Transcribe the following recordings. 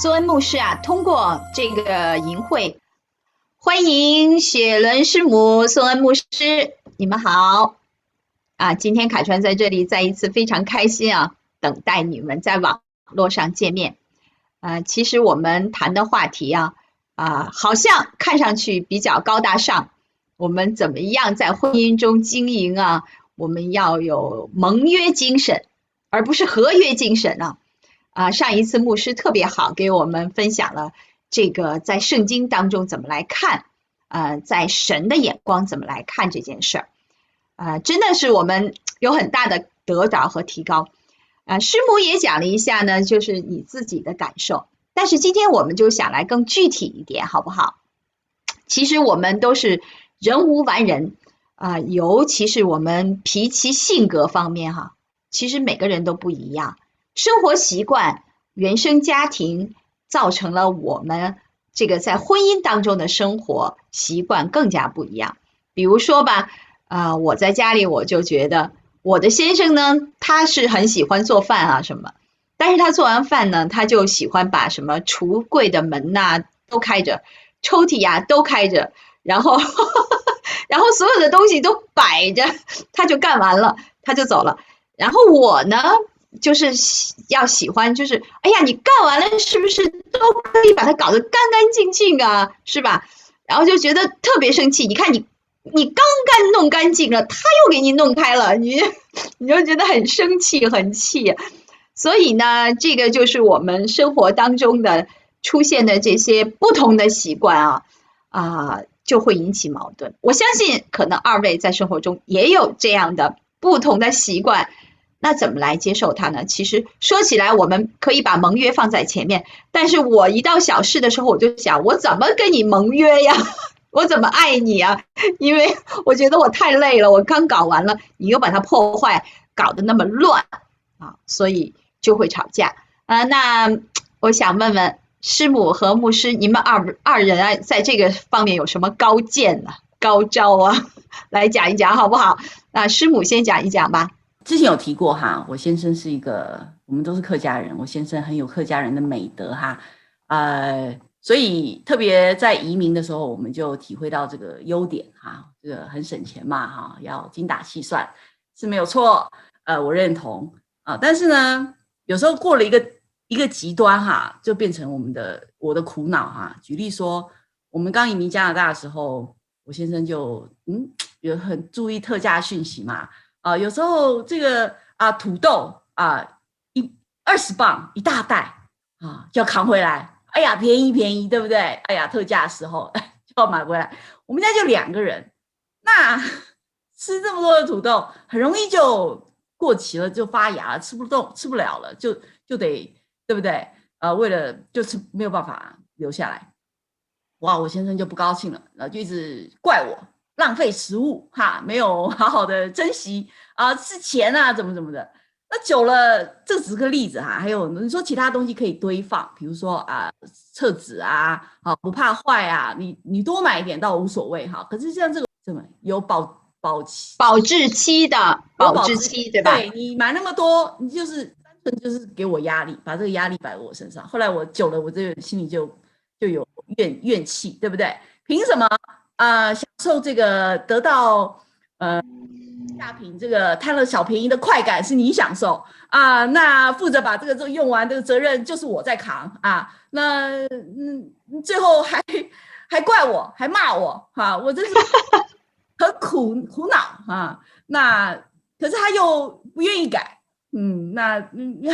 苏恩牧师啊，通过这个营会，欢迎雪伦师母、苏恩牧师，你们好啊！今天凯川在这里再一次非常开心啊，等待你们在网络上见面。其实我们谈的话题好像看上去比较高大上，我们怎么样在婚姻中经营啊？我们要有盟约精神，而不是合约精神啊。上一次牧师特别好，给我们分享了这个在圣经当中怎么来看，在神的眼光怎么来看这件事儿，真的是我们有很大的得着和提高。师母也讲了一下呢，就是你自己的感受，但是今天我们就想来更具体一点，好不好？其实我们都是人无完人尤其是我们脾气性格方面其实每个人都不一样。生活习惯、原生家庭造成了我们这个在婚姻当中的生活习惯更加不一样。比如说吧，我在家里我就觉得我的先生呢，他是很喜欢做饭什么，但是他做完饭呢，他就喜欢把什么橱柜的门都开着，抽屉都开着，然后然后所有的东西都摆着，他就干完了，他就走了。然后我呢，就是要喜欢，就是哎呀，你干完了是不是都可以把它搞得干干净净啊，是吧？然后就觉得特别生气。你看你刚弄干净了，他又给你弄开了，你就觉得很生气，很气。所以呢，这个就是我们生活当中的出现的这些不同的习惯就会引起矛盾。我相信可能二位在生活中也有这样的不同的习惯。那怎么来接受它呢？其实说起来，我们可以把盟约放在前面，但是我一到小事的时候，我就想，我怎么跟你盟约呀？我怎么爱你啊？因为我觉得我太累了，我刚搞完了，你又把它破坏，搞得那么乱所以就会吵架那我想问问师母和牧师，你们二人在这个方面有什么高见高招来讲一讲好不好？那师母先讲一讲吧。之前有提过我先生是我们都是客家人，我先生很有客家人的美德所以特别在移民的时候，我们就体会到这个优点这个很省钱嘛要精打细算是没有错，我认同但是呢，有时候过了一个极端就变成我的苦恼举例说，我们刚移民加拿大的时候，我先生就有很注意特价讯息嘛。有时候这个土豆20磅一大袋就要扛回来，哎呀便宜对不对？哎呀特价的时候就要买回来。我们家就2个人，那吃这么多的土豆很容易就过期了，就发芽了，吃不了了，就得对不对？为了就是没有办法留下来，哇，我先生就不高兴了，然后就一直怪我浪费食物没有好好的珍惜是钱怎么的。那久了，这只是个例子还有你说其他东西可以堆放，比如说厕纸不怕坏你多买一点倒无所谓可是像这个什么有保质期的保质期对吧？对，你买那么多，你就是单纯就是给我压力，把这个压力摆我身上。后来我久了，我这个心里就有怨气，对不对？凭什么享受这个得到下品这个贪了小便宜的快感是你享受那负责把这个用完的责任就是我在扛那最后还怪我，还骂我我真是很苦恼那可是他又不愿意改那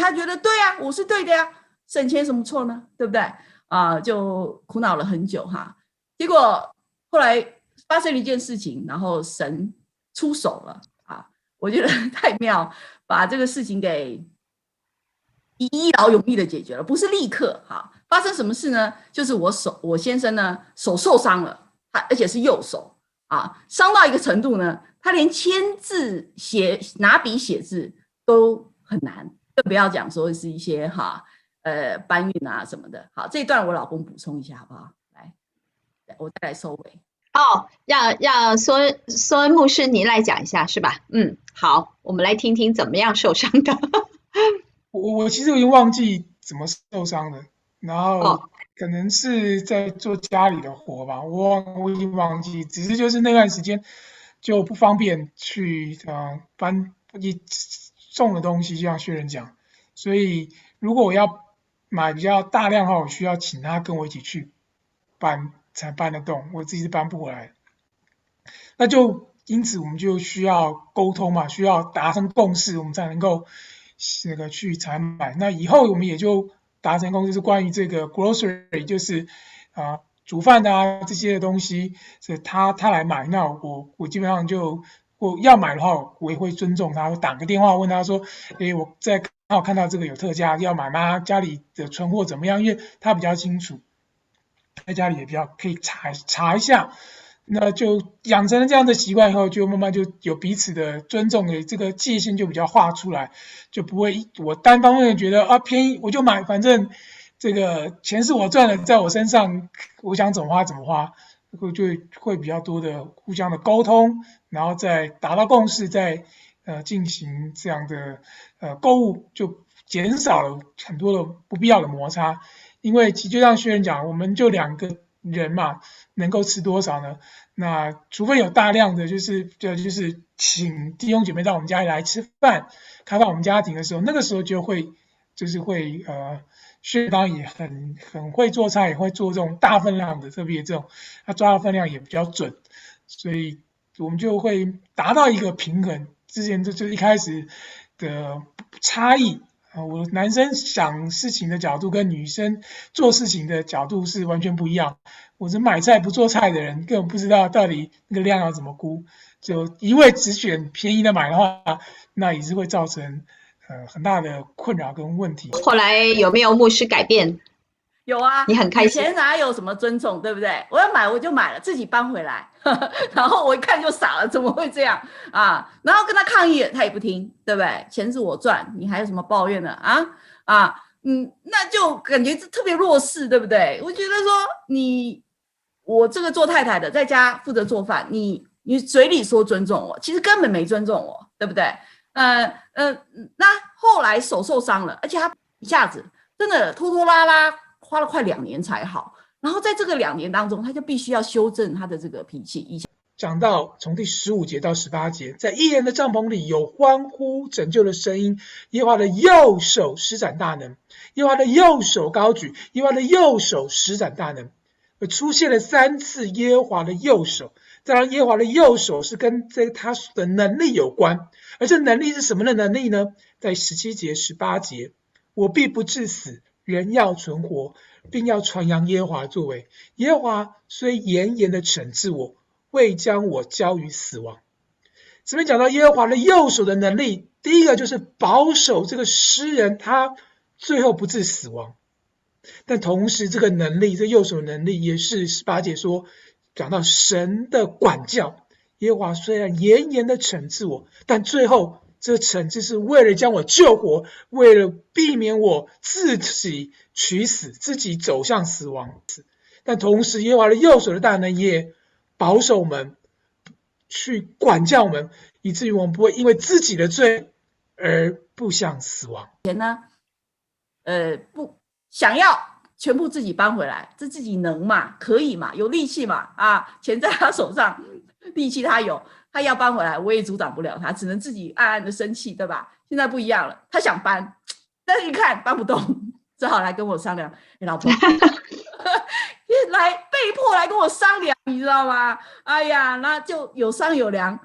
他觉得对我是对的省钱什么错呢？对不对就苦恼了很久结果后来发生了一件事情，然后神出手了我觉得太妙，把这个事情给一劳永逸的解决了，不是立刻发生什么事呢？就是我先生呢手受伤了，而且是右手伤到一个程度呢，他连签字拿笔写字都很难，更不要讲说是一些搬运什么的。好，这一段我老公补充一下好不好？来，我再来收尾。让苏恩牧师您来讲一下是吧？好，我们来听听怎么样受伤的。我其实有点忘记怎么受伤的。然后哦，可能是在做家里的活吧，我已经忘记，只是就是那段时间就不方便去搬一重的东西，就像薛仁讲，所以如果我要买比较大量的话，我需要请他跟我一起去搬才搬得动，我自己是搬不回来。那就因此我们就需要沟通嘛，需要达成共识，我们才能够那个去采买。那以后我们也就达成共识，是关于这个 grocery， 就是煮饭的这些东西，是他来买，那我基本上就我要买的话，我也会尊重他，我打个电话问他说，我在刚好看到这个有特价，要买吗？家里的存货怎么样？因为他比较清楚，在家里也比较可以查一下。那就养成了这样的习惯以后，就慢慢就有彼此的尊重的这个界限就比较画出来，就不会我单方面觉得便宜我就买，反正这个钱是我赚的，在我身上，我想怎么花怎么花，就会比较多的互相的沟通，然后再达到共识，再进行这样的购物，就减少了很多的不必要的摩擦。因为其实就像薛仁讲，我们就2个人嘛，能够吃多少呢？那除非有大量的就是请弟兄姐妹到我们家里来吃饭，开放我们家庭的时候，那个时候会薛仁当然也很会做菜，也会做这种大分量的，特别这种他抓的分量也比较准，所以我们就会达到一个平衡。之前就是一开始的差异。我男生想事情的角度跟女生做事情的角度是完全不一样。我是买菜不做菜的人，根本不知道到底那个量要怎么估，就一味只选便宜的买的话，那也是会造成很大的困扰跟问题。后来有没有牧师改变？有啊，你很开心。以前哪有什么尊重，对不对？我要买我就买了，自己搬回来，然后我一看就傻了，怎么会这样啊？然后跟他抗议，他也不听，对不对？钱是我赚，你还有什么抱怨的那就感觉特别弱势，对不对？我觉得说我这个做太太的，在家负责做饭，你嘴里说尊重我，其实根本没尊重我，对不对？那后来手受伤了，而且他一下子真的拖拖拉拉。花了快2年才好，然后在这个2年当中，他就必须要修正他的这个脾气。以前讲到从第15节到18节，在异人的帐篷里有欢呼拯救的声音，耶和华的右手施展大能，耶和华的右手高举，耶和华的右手施展大能，出现了3次耶和华的右手。当然，耶和华的右手是跟他的能力有关，而这能力是什么的能力呢？在17节、18节，我必不致死。人要存活，并要传扬耶和华的作为。耶和华虽严严的惩治我，未将我交于死亡。这边讲到耶和华的右手的能力，第一个就是保守这个诗人他最后不致死亡，但同时这个能力，这右手能力也是18节说讲到神的管教。耶和华虽然严严的惩治我，但最后这惩治是为了将我救活，为了避免我自己取死，自己走向死亡。但同时耶和华的右手的大能也保守我们，去管教我们，以至于我们不会因为自己的罪而步向死亡。不想要全部自己搬回来，这自己能嘛？可以嘛？有力气嘛？钱在他手上，力气他有，他要搬回来，我也阻挡不了他，只能自己暗暗的生气，对吧？现在不一样了，他想搬，但是一看搬不动，只好来跟我商量。老婆，来被迫来跟我商量，你知道吗？哎呀，那就有商有量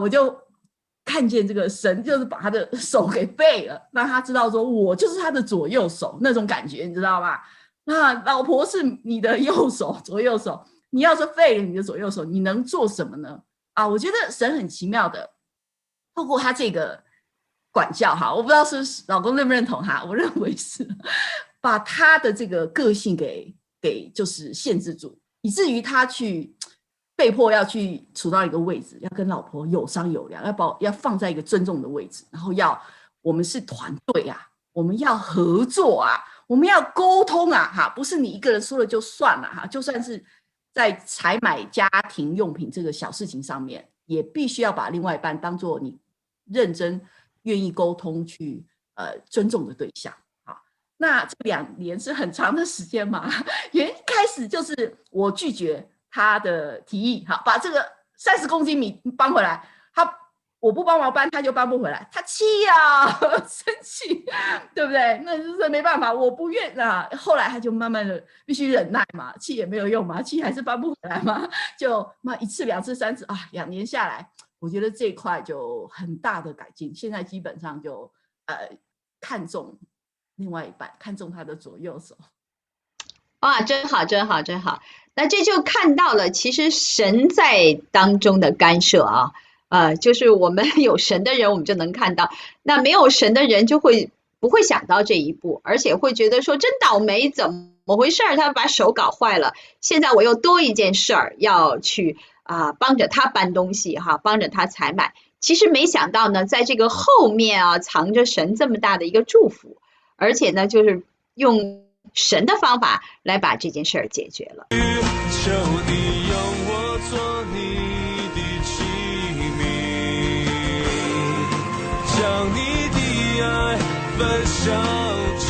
我就看见这个神就是把他的手给背了，让他知道说我就是他的左右手那种感觉，你知道吗？老婆是你的右手，左右手，你要是废了你的左右手，你能做什么呢？我觉得神很奇妙的，透过他这个管教我不知道是老公认不认同我认为是把他的这个个性给就是限制住，以至于他去被迫要去处到一个位置，要跟老婆有商有量，要放在一个尊重的位置，然后我们是团队我们要合作我们要沟通不是你一个人说了就算了就算是在采买家庭用品这个小事情上面，也必须要把另外一半当作你认真愿意沟通去尊重的对象那这2年是很长的时间嘛？原一开始就是我拒绝他的提议，好，把这个30公斤米搬回来，我不帮忙搬，他就搬不回来，他气呀，生气，对不对？那就是没办法，我不愿啊。后来他就慢慢的必须忍耐嘛，气也没有用嘛，气还是搬不回来嘛，就1次、2次、3次啊，2年下来，我觉得这一块就很大的改进。现在基本上就看重另外一半，看重他的左右手。哇，真好，真好，真好。那这就看到了，其实神在当中的干涉啊。就是我们有神的人，我们就能看到；那没有神的人，就不会想到这一步，而且会觉得说真倒霉，怎么回事儿？他把手搞坏了，现在我又多一件事儿要去帮着他搬东西哈，帮着他采买。其实没想到呢，在这个后面啊，藏着神这么大的一个祝福，而且呢，就是用神的方法来把这件事儿解决了。求你用我做你的器皿，将你的爱分享出